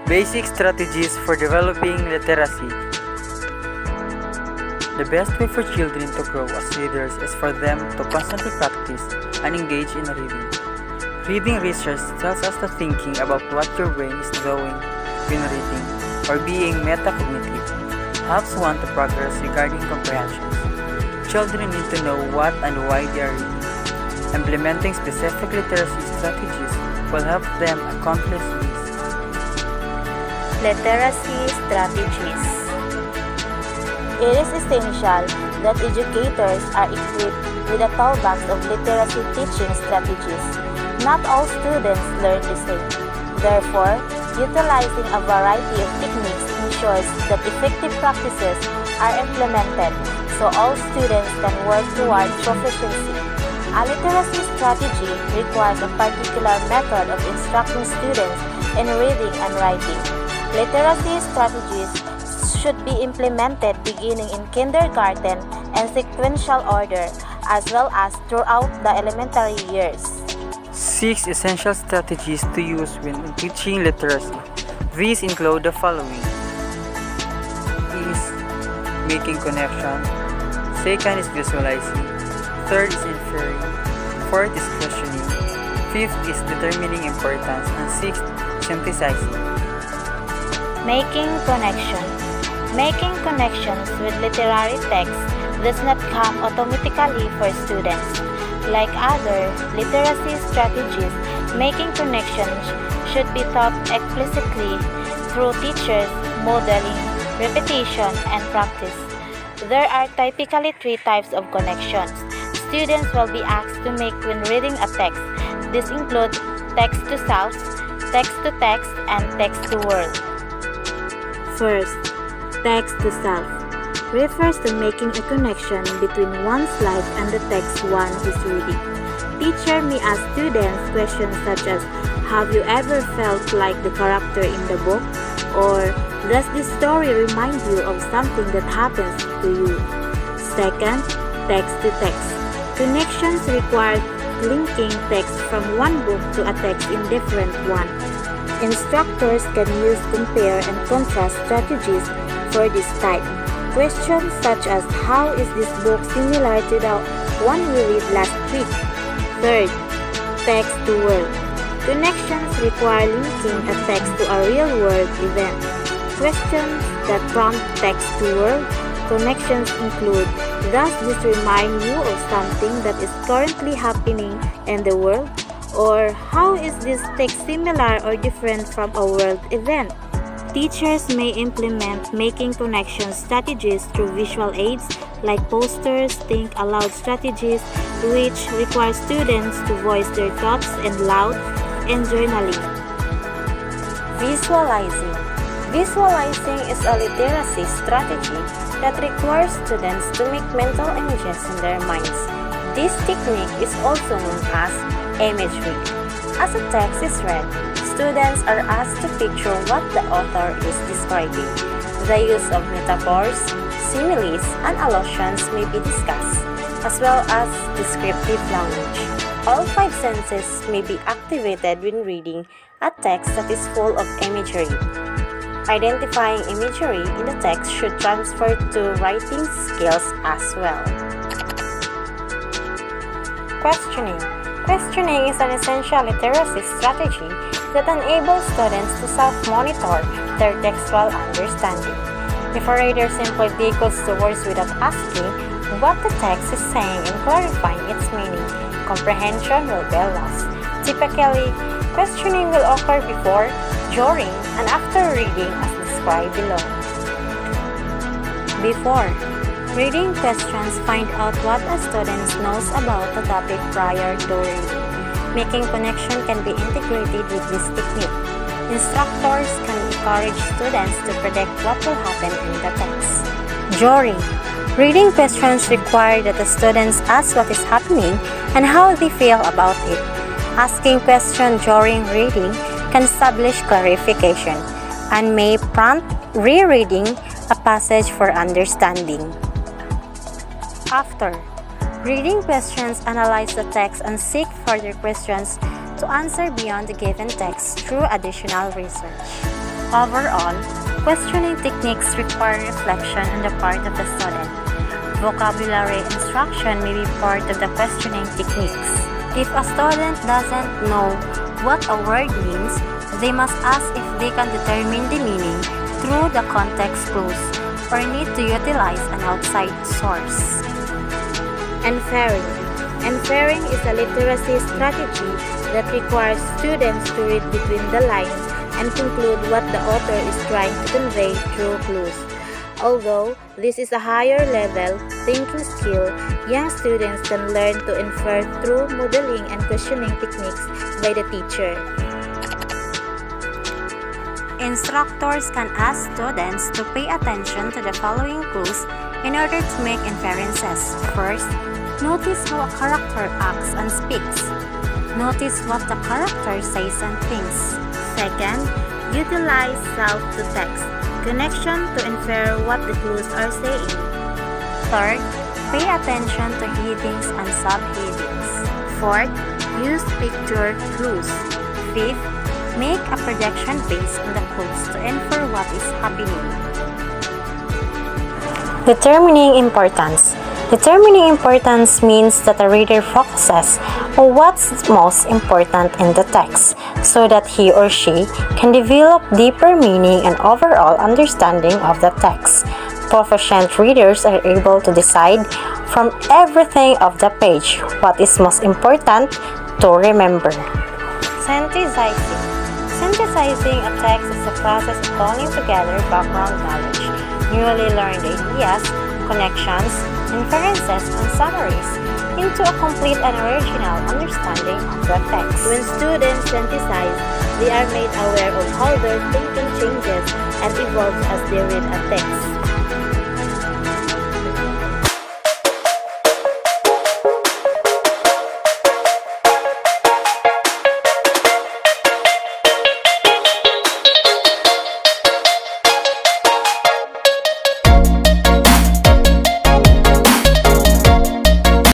Basic strategies for developing literacy. The best way for children to grow as readers is for them to constantly practice and engage in reading. Reading research tells us that thinking about what your brain is doing when reading, or being metacognitive, helps one to progress regarding comprehensions. Children need to know what and why they are reading. Implementing specific literacy strategies will help them accomplish this. Literacy strategies. It is essential that educators are equipped with a toolbox of literacy teaching strategies. Not all students learn the same. Therefore, utilizing a variety of techniques ensures that effective practices are implemented so all students can work toward proficiency. A literacy strategy requires a particular method of instructing students in reading and writing. Literacy strategies should be implemented beginning in kindergarten and sequential order, as well as throughout the elementary years. 6 essential strategies to use when teaching literacy. These include the following. Is making connection. Second is visualizing. Third is inferring. Fourth is questioning. Fifth is determining importance. And sixth, synthesizing. Making connection. Making connections with literary texts does not come automatically for students. Like other literacy strategies, making connections should be taught explicitly through teachers, modeling, repetition, and practice. There are typically 3 types of connections students will be asked to make when reading a text. These include text to self, text to text, and text to world. First, text to self refers to making a connection between one's life and the text one is reading. Teacher may ask students questions such as, have you ever felt like the character in the book? Or, does this story remind you of something that happens to you? Second, text to text. Connections require linking text from one book to a text in different one. Instructors can use compare and contrast strategies for this type. Questions such as, how is this book similar to the one we read last week? Third, text to world. Connections require linking a text to a real-world event. Questions that prompt text to world connections include, does this remind you of something that is currently happening in the world? Or, how is this text similar or different from a world event? Teachers may implement making connection strategies through visual aids like posters, think aloud strategies, which require students to voice their thoughts and loud, and journaling. Visualizing. Visualizing is a literacy strategy that requires students to make mental images in their minds. This technique is also known as imagery. As a text is read, students are asked to picture what the author is describing. The use of metaphors, similes, and allusions may be discussed, as well as descriptive language. All 5 senses may be activated when reading a text that is full of imagery. Identifying imagery in the text should transfer to writing skills as well. Questioning. Questioning is an essential literacy strategy that enables students to self-monitor their textual understanding. If a reader simply decodes the words without asking what the text is saying and clarifying its meaning, comprehension will be lost. Typically, questioning will occur before, during, and after reading as described below. Before. Reading questions find out what a student knows about the topic prior to reading. Making connection can be integrated with this technique. Instructors can encourage students to predict what will happen in the text. During. Reading questions require that the students ask what is happening and how they feel about it. Asking questions during reading can establish clarification and may prompt rereading a passage for understanding. After. Reading questions analyze the text and seek further questions to answer beyond the given text through additional research. Overall, questioning techniques require reflection on the part of the student. Vocabulary instruction may be part of the questioning techniques. If a student doesn't know what a word means, they must ask if they can determine the meaning through the context clues or need to utilize an outside source. Inferring. Inferring is a literacy strategy that requires students to read between the lines and conclude what the author is trying to convey through clues. Although this is a higher level thinking skill, young students can learn to infer through modeling and questioning techniques by the teacher. Instructors can ask students to pay attention to the following clues in order to make inferences. First, notice how a character acts and speaks. Notice what the character says and thinks. Second, utilize self-to-text connection to infer what the clues are saying. Third, pay attention to headings and subheadings. Fourth, use picture clues. Fifth, make a projection based on the clues to infer what is happening. Determining importance. Determining importance means that a reader focuses on what's most important in the text so that he or she can develop deeper meaning and overall understanding of the text. Proficient readers are able to decide from everything of the page what is most important to remember. Synthesizing. Synthesizing a text is the process of pulling together background knowledge, newly learned ideas, connections, inferences, and summaries into a complete and original understanding of the text. When students synthesize, they are made aware of how their thinking changes and evolves as they read a text.